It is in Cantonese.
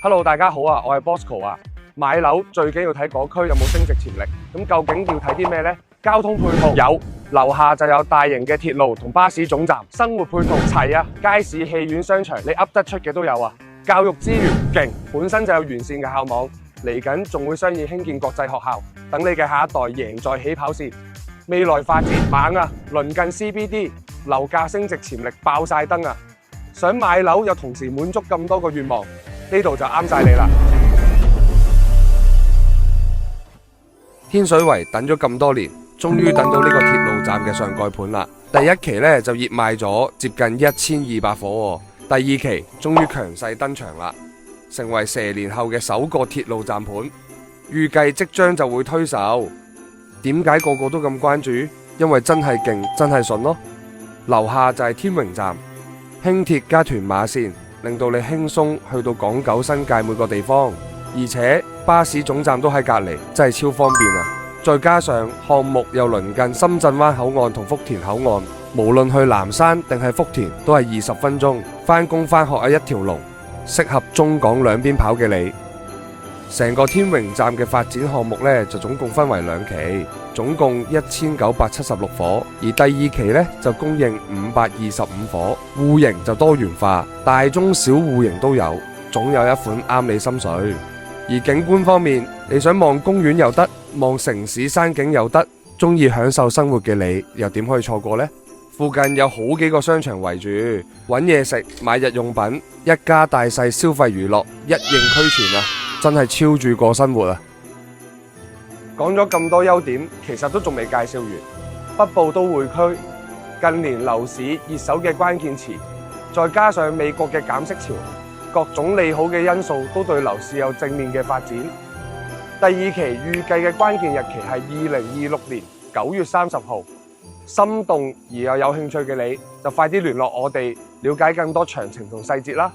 Hello， 大家好啊，我係 Bosco 啊。買樓最緊要睇嗰區有冇升值潛力。咁究竟要睇啲咩呢？交通配套有，樓下就有大型嘅鐵路同巴士總站，生活配套齊啊，街市、戲院、商場，你噏得出嘅都有啊。教育資源勁，本身就有完善嘅校網，嚟緊仲會商議興建國際學校，等你嘅下一代贏在起跑線。未來發展猛啊，鄰近 CBD， 樓價升值潛力爆晒燈啊！想買樓又同時滿足咁多個願望，呢度就啱晒你啦！天水圍等咗咁多年，終於等到呢個鐵路站嘅上蓋盤啦。第一期呢就熱賣咗接近1200伙，第二期終於強勢登場啦，成為蛇年後嘅首個鐵路站盤，預計即將就會推售。點解個個都咁關注？因為真係勁，真係順咯。樓下就係天榮站，輕鐵加屯馬線，令到你輕鬆去到港九新界每個地方，而且巴士總站都喺隔籬，真係超方便啊！再加上項目又鄰近深圳灣口岸同福田口岸，無論去南山定係福田都係20分鐘，返工返學係一條龍，適合中港兩邊跑嘅你。成個天榮站嘅發展項目呢，就總共分為2期，總共1976伙，而第2期呢，就供應525伙，戶型就多元化，大中小戶型都有，總有一款啱你心水。而景觀方面，你想望公園又得，望城市山景又得，中意享受生活嘅你又點可以錯過呢？附近有好幾個商場圍住，揾嘢食、買日用品，一家大細消費娛樂一應俱全啊！真係超住過生活啊！講咗咁多優點，其實都仲未介紹完。北部都會區近年樓市熱搜嘅關鍵詞，再加上美國嘅減息潮，各種利好嘅因素都對樓市有正面嘅發展。第2期預計嘅關鍵日期係2026年9月30號。心動而又有興趣嘅你，就快啲聯絡我哋，了解更多詳情同細節啦！